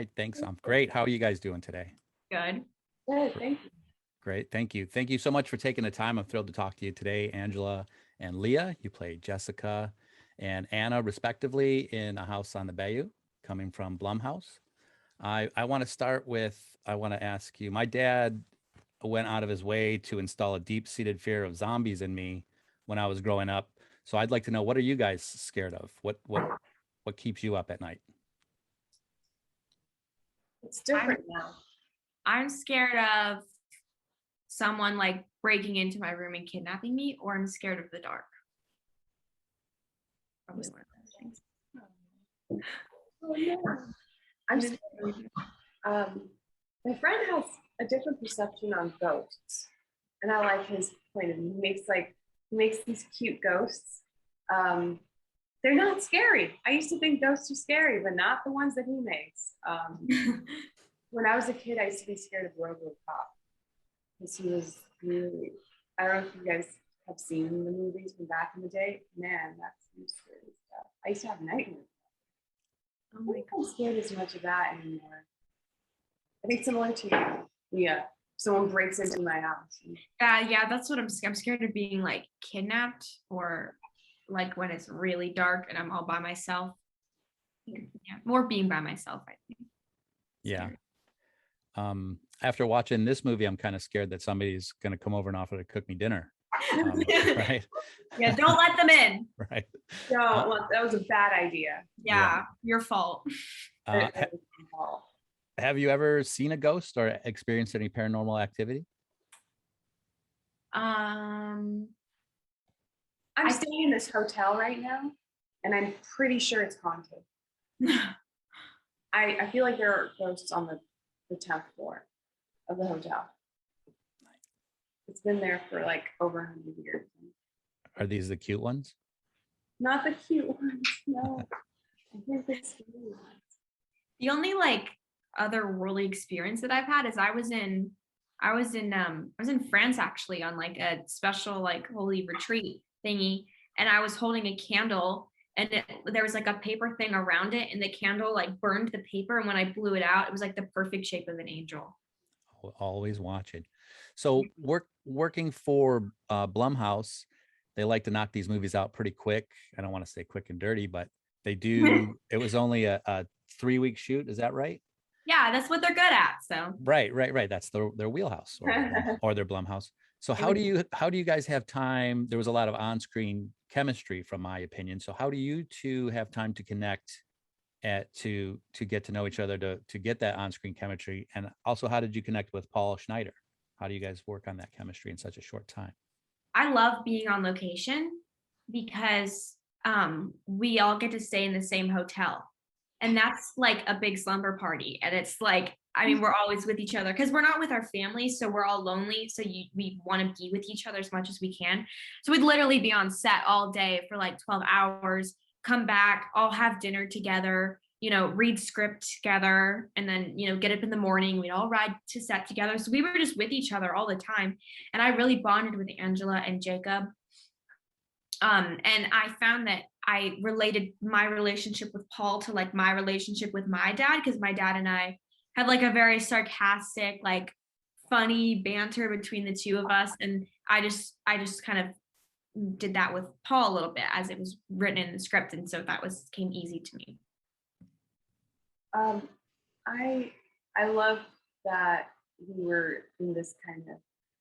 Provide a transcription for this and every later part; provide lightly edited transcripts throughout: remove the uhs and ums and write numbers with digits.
Hey, thanks. I'm great. How are you guys doing today? Good. Good, thank you. Great. Thank you. Thank you so much for taking the time. I'm thrilled to talk to you today, Angela and Leah. You play Jessica and Anna, respectively, in A House on the Bayou, coming from Blumhouse. I want to start with, I want to ask you, my dad went out of his way to install a deep-seated fear of zombies in me when I was growing up. So I'd like to know, what are you guys scared of? What keeps you up at night? It's different now. I'm scared of someone like breaking into my room and kidnapping me, or I'm scared of the dark. Probably one of those things. Oh, no. I'm scared. My friend has a different perception on ghosts, and I like his point of view. He makes these cute ghosts. They're not scary. I used to think ghosts are scary, but not the ones that he makes. When I was a kid, I used to be scared of RoboCop because he was really, I don't know if you guys have seen the movies from back in the day. Man, that's some scary stuff. I used to have nightmares. I'm like, I'm scared as much of that anymore. I think similar to you. Yeah. Someone breaks into my house. Yeah, that's what I'm scared. I'm scared of being like kidnapped, or like when it's really dark and I'm all by myself. Yeah, more being by myself, I think. Yeah. After watching this movie, I'm kind of scared that somebody's going to come over and offer to cook me dinner. Right. Yeah, don't let them in. Right. No, well, that was a bad idea. Yeah, your fault. Have you ever seen a ghost or experienced any paranormal activity? I'm staying in this hotel right now, and I'm pretty sure it's haunted. I feel like there are ghosts on the 10th floor of the hotel. It's been there for like over 100 years. Are these the cute ones? Not the cute ones, no. I think the scary ones. The only like otherworldly experience that I've had is I was in France actually on like a special like holy retreat thingy, and I was holding a candle, and there was like a paper thing around it, and the candle like burned the paper, and when I blew it out, it was like the perfect shape of an angel. Always watching. So working for Blumhouse, they like to knock these movies out pretty quick. I don't want to say quick and dirty, but they do. It was only a 3-week shoot. Is that right? Yeah, that's what they're good at. So right. That's their wheelhouse or their Blumhouse. So how do you guys have time? There was a lot of on-screen chemistry, from my opinion. So how do you two have time to connect to get to know each other, to get that on-screen chemistry? And also, how did you connect with Paul Schneider? How do you guys work on that chemistry in such a short time? I love being on location because we all get to stay in the same hotel, and that's like a big slumber party. And it's like, I mean, we're always with each other because we're not with our families, so we're all lonely, so we want to be with each other as much as we can. So we'd literally be on set all day for like 12 hours, come back, all have dinner together, read script together, and then get up in the morning. We'd all ride to set together, so we were just with each other all the time. And I really bonded with Angela and Jacob. And I found that I related my relationship with Paul to like my relationship with my dad, because my dad and I had like a very sarcastic, like funny banter between the two of us. And I just kind of did that with Paul a little bit as it was written in the script. And so that came easy to me. I love that we were in this kind of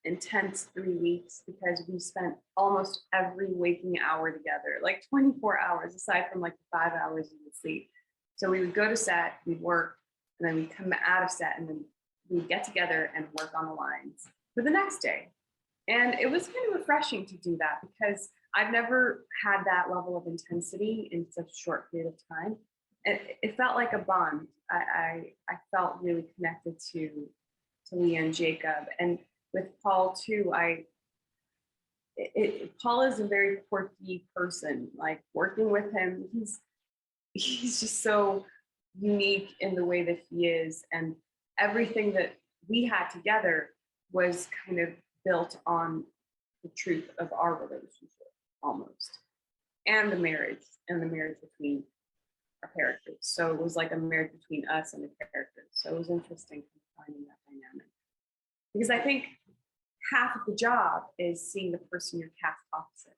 intense 3 weeks, because we spent almost every waking hour together, like 24 hours, aside from like the 5 hours we would sleep. So we would go to set, we'd work, and then we'd come out of set, and then we'd get together and work on the lines for the next day. And it was kind of refreshing to do that, because I've never had that level of intensity in such a short period of time. It felt like a bond. I felt really connected to Lia and Jacob, and with Paul too. Paul is a very quirky person. Like, working with him, he's just so unique in the way that he is, and everything that we had together was kind of built on the truth of our relationship, almost, and the marriage between our characters. So it was like a marriage between us and the characters. So it was interesting finding that dynamic. Because I think half of the job is seeing the person you're cast opposite.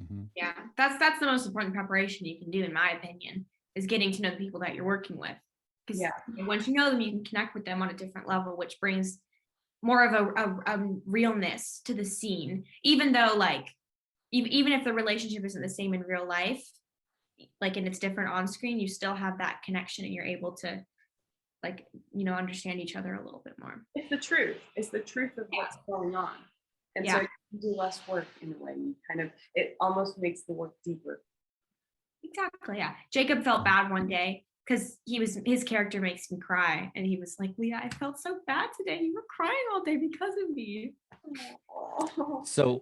Mm-hmm. Yeah, that's the most important preparation you can do, in my opinion, is getting to know the people that you're working with. Because once you know them, you can connect with them on a different level, which brings more of a realness to the scene. Even though, like, even if the relationship isn't the same in real life, like, and it's different on screen, you still have that connection, and you're able to, like, understand each other a little bit more. It's the truth. It's the truth of what's going on. And so you can do less work in a way. You it almost makes the work deeper. Exactly. Yeah. Jacob felt bad one day because his character makes me cry, and he was like, "Leah, I felt so bad today. You were crying all day because of me." So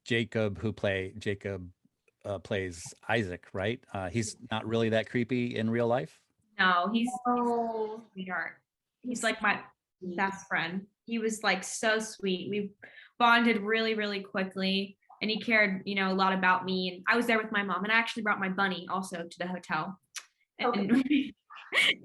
Jacob plays Isaac, right? He's not really that creepy in real life. No, he's a sweetheart. He's like my best friend. He was like so sweet. We bonded really, really quickly, and he cared, a lot about me. And I was there with my mom, and I actually brought my bunny also to the hotel. And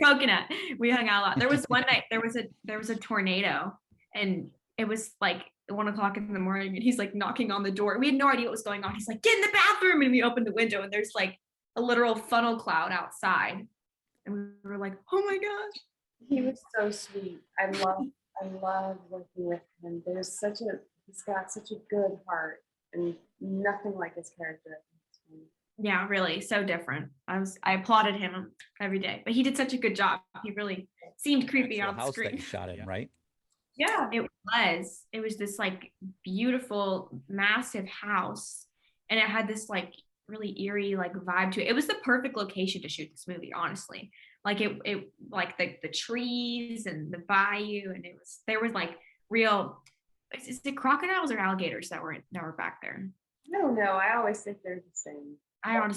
Coconut. We hung out a lot. There was one night there was a tornado, and it was like 1:00 in the morning, and he's like knocking on the door. We had no idea what was going on. He's like, "Get in the bathroom," and we opened the window, and there's like a literal funnel cloud outside. And we were like, "Oh my gosh." He was so sweet. I love working with him. He's got such a good heart, and nothing like his character. Yeah, really, so different. I applauded him every day, but he did such a good job. He really seemed creepy on the house screen. that you shot in, right? Yeah, it was this like beautiful, massive house, and it had this like really eerie like vibe to it. It was the perfect location to shoot this movie, honestly. Like it like the trees and the bayou, and there was like real, is it crocodiles or alligators that were back there? I don't know. I always think they're the same. I know.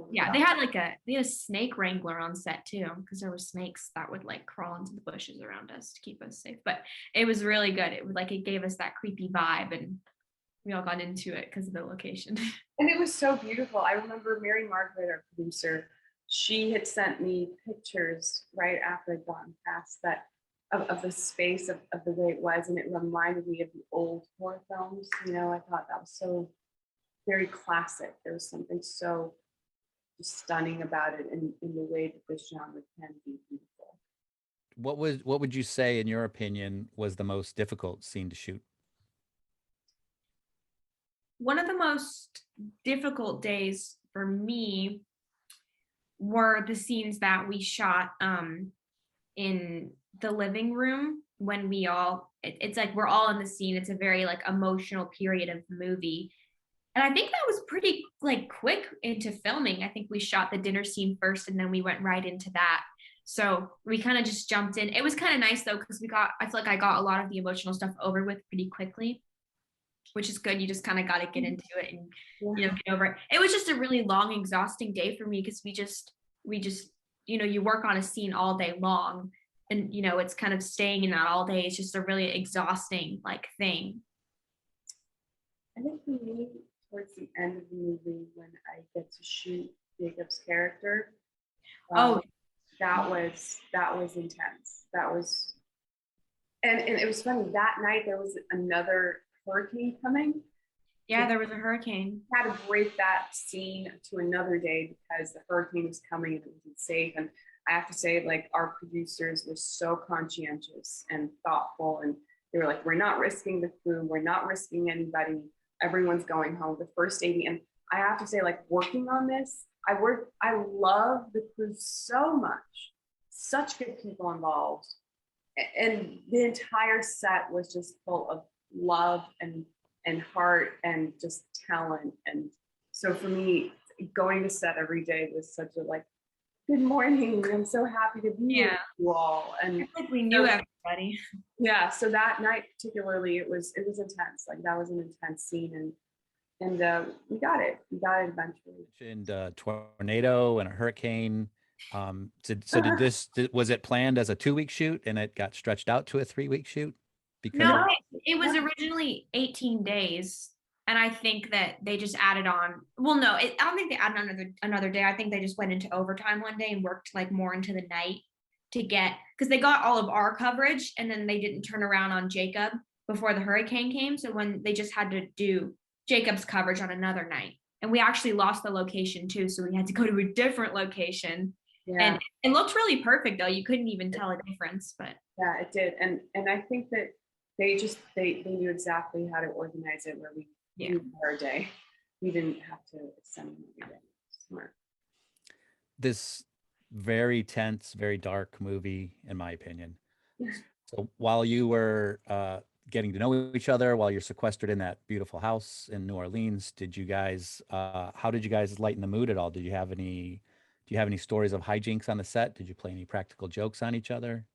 Yeah, they had a snake wrangler on set too, because there were snakes that would like crawl into the bushes around us to keep us safe. But it was really good. It gave us that creepy vibe, and we all got into it because of the location. And it was so beautiful. I remember Mary Margaret, our producer, she had sent me pictures right after I'd gotten past that of the space of the way it was, and it reminded me of the old horror films. I thought that was so very classic. There was something so just stunning about it in the way that this genre can be beautiful. What would you say, in your opinion, was the most difficult scene to shoot? One of the most difficult days for me were the scenes that we shot in the living room when it's like we're all in the scene. It's a very like emotional period of the movie. And I think that was pretty like quick into filming. I think we shot the dinner scene first, and then we went right into that. So we kind of just jumped in. It was kind of nice though, because I feel like I got a lot of the emotional stuff over with pretty quickly, which is good. You just kind of got to get into it and get over it. It was just a really long, exhausting day for me, because we just you work on a scene all day long, and it's kind of staying in that all day. It's just a really exhausting like thing. I think for me, towards the end of the movie, when I get to shoot Jacob's character, that was intense. That was, and it was funny. That night there was another hurricane coming. Yeah, there was a hurricane. I had to break that scene to another day because the hurricane was coming and it wasn't safe. And I have to say, like, our producers were so conscientious and thoughtful, and they were like, "We're not risking the crew. We're not risking anybody. Everyone's going home." The first AD, and I have to say, like, working on this, I love the crew so much. Such good people involved, and the entire set was just full of love and heart and just talent. And so for me, going to set every day was such a like, good morning, I'm so happy to be with you all. And I think we knew everybody. Yeah, so that night particularly, it was intense. Like, that was an intense scene, and we got it eventually. And a tornado and a hurricane. Was it planned as a 2-week shoot and it got stretched out to a 3-week shoot? No, it was originally 18 days. And I think that they just added on. Well, no, I don't think they added another day. I think they just went into overtime one day and worked like more into the night to get, because they got all of our coverage and then they didn't turn around on Jacob before the hurricane came. So when they just had to do Jacob's coverage on another night, and we actually lost the location too, so we had to go to a different location. Yeah. And it looked really perfect though. You couldn't even tell a difference, but Yeah, it did. And I think that they knew exactly how to organize it where we knew our day. We didn't have to extend them every day. Smart. This very tense, very dark movie, in my opinion. So while you were getting to know each other, while you're sequestered in that beautiful house in New Orleans, did you guys, how did you guys lighten the mood at all? Do you have any stories of hijinks on the set? Did you play any practical jokes on each other?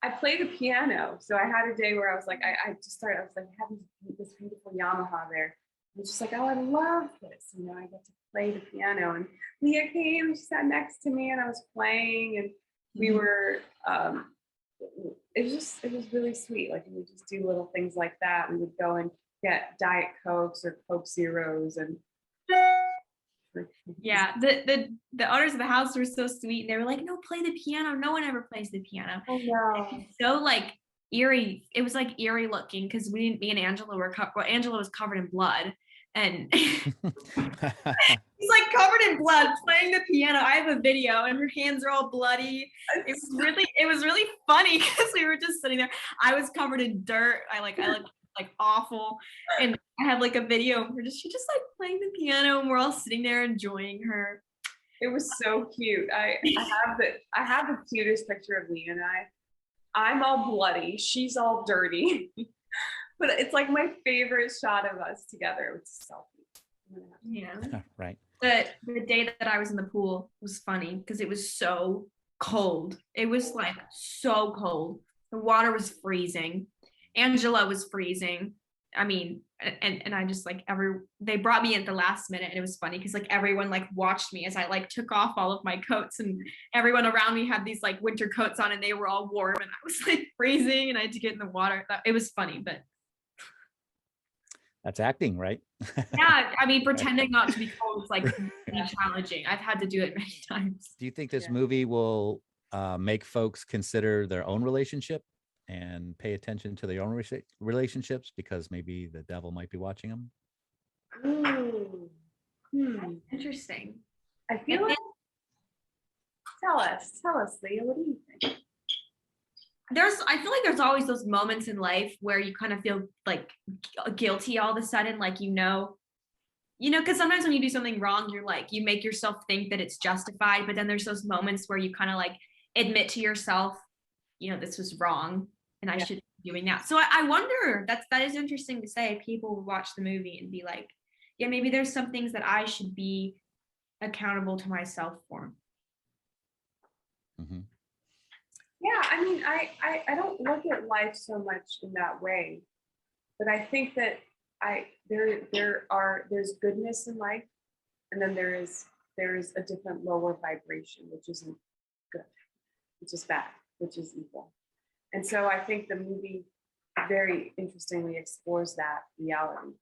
I play the piano. So I had a day where I was like, I was like, having this beautiful Yamaha there. I was just like, oh, I love this. You know, I get to play the piano. And Leah came, she sat next to me and I was playing and we were, it was really sweet. Like we would just do little things like that. We would go and get Diet Cokes or Coke Zeros and yeah, the owners of the house were so sweet. They were like, no, play the piano. No one ever plays the piano. Oh no. So like eerie. It was like eerie looking because me and Angela were Angela was covered in blood. And he's like covered in blood playing the piano. I have a video and her hands are all bloody. It was really funny because we were just sitting there. I was covered in dirt. I looked like awful. And I have like a video of her she just like playing the piano and we're all sitting there enjoying her. It was so cute. I have the cutest picture of Lia and I'm all bloody. She's all dirty. But it's like my favorite shot of us together. It's a selfie. Yeah. Right. The day that I was in the pool was funny because it was so cold. It was like so cold. The water was freezing. Angela was freezing. I mean, and I just like they brought me in at the last minute and it was funny because like everyone like watched me as I like took off all of my coats and everyone around me had these like winter coats on and they were all warm and I was like freezing and I had to get in the water. It was funny, but that's acting, right? yeah, I mean, pretending not to be cold is like really challenging. I've had to do it many times. Do you think this movie will make folks consider their own relationship and pay attention to their own relationships because maybe the devil might be watching them? Ooh. Interesting. I feel like, tell us, Leah, what do you think? I feel like there's always those moments in life where you kind of feel like guilty all of a sudden, like, you know, because sometimes when you do something wrong, you're like, you make yourself think that it's justified, but then there's those moments where you kind of like admit to yourself, this was wrong and I should be doing that. So I wonder, that is interesting to say. People will watch the movie and be like, yeah, maybe there's some things that I should be accountable to myself for. Mm-hmm. Yeah, I mean, I don't look at life so much in that way, but I think that there's goodness in life, and then there is a different lower vibration, which isn't good, which is bad, which is evil. And so I think the movie very interestingly explores that reality.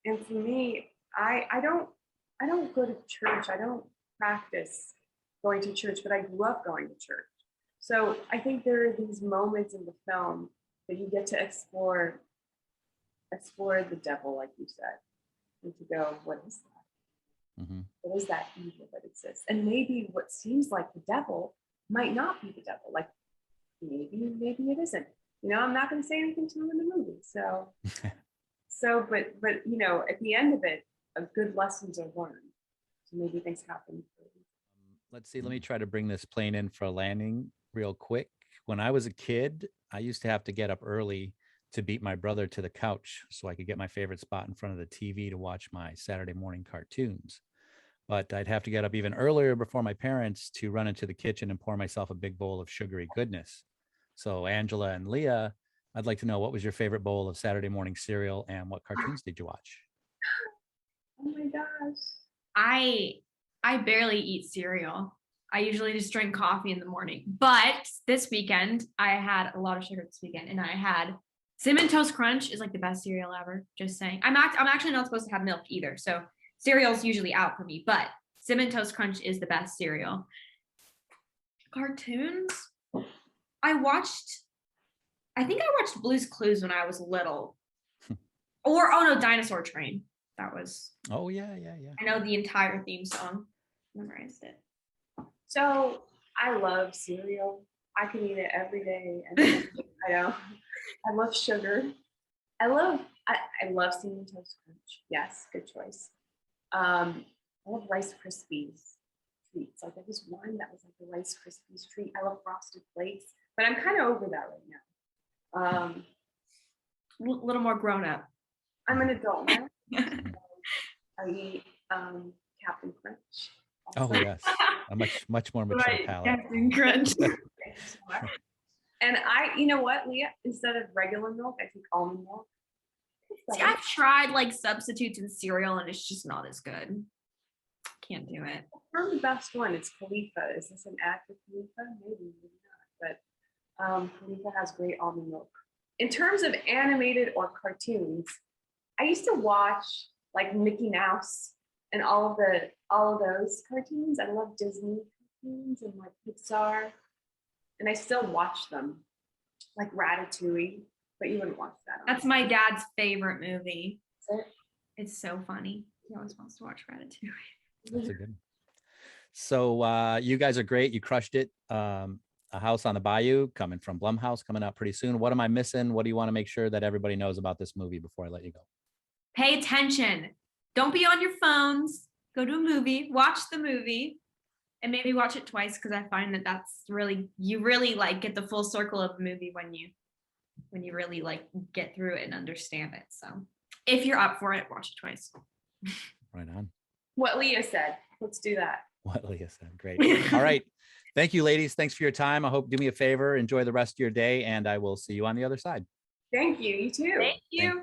And for me, I don't go to church. I don't practice going to church, but I grew up going to church. So I think there are these moments in the film that you get to explore the devil, like you said, and to go, what is that? Mm-hmm. What is that evil that exists? And maybe what seems like the devil might not be the devil. Like maybe it isn't. I'm not going to say anything to him in the movie. So, but at the end of it, good lessons are learned. So maybe things happen. Let's see. Let me try to bring this plane in for a landing real quick. When I was a kid, I used to have to get up early to beat my brother to the couch so I could get my favorite spot in front of the TV to watch my Saturday morning cartoons. But I'd have to get up even earlier before my parents to run into the kitchen and pour myself a big bowl of sugary goodness. So Angela and Leah, I'd like to know, what was your favorite bowl of Saturday morning cereal and what cartoons did you watch? Oh my gosh. I barely eat cereal. I usually just drink coffee in the morning. But this weekend, I had a lot of sugar this weekend, and I had Cinnamon Toast Crunch is like the best cereal ever. Just saying. I'm actually not supposed to have milk either, so cereal's usually out for me. But Cinnamon Toast Crunch is the best cereal. Cartoons. I think I watched Blue's Clues when I was little. Dinosaur Train. That was. Oh yeah. I know the entire theme song. Memorized it. So I love cereal. I can eat it every day. And I know. I love sugar. I love Cinnamon Toast Crunch. Yes, good choice. I love Rice Krispies treats. Like there was one that was like the Rice Krispies treat. I love Frosted Flakes, but I'm kind of over that right now. A little more grown up. I'm an adult now. I eat Captain Crunch. Oh yes, a much more mature palate. Captain Crunch. And you know what, Leah? Instead of regular milk, I take almond milk. See, I've tried like substitutes in cereal, and it's just not as good. Can't do it. Probably the best one is Khalifa. Is this an ad for Khalifa? Maybe not. But Khalifa has great almond milk. In terms of animated or cartoons, I used to watch like Mickey Mouse and all of those cartoons. I love Disney cartoons and like Pixar, and I still watch them, like Ratatouille. But you wouldn't watch that. That's my dad's favorite movie. Is it? It's so funny. He always wants to watch Ratatouille. That's a good one. So you guys are great. You crushed it. A House on the Bayou, coming from Blumhouse, coming out pretty soon. What am I missing? What do you want to make sure that everybody knows about this movie before I let you go? Pay attention. Don't be on your phones. Go to a movie, watch the movie, and maybe watch it twice, because I find that you really like get the full circle of a movie when you really like get through it and understand it. So if you're up for it, watch it twice. Right on. What Leah said. Let's do that. What Leah said. Great. All right. Thank you, ladies. Thanks for your time. I hope do me a favor, enjoy the rest of your day, and I will see you on the other side. Thank you. You too. Thank you.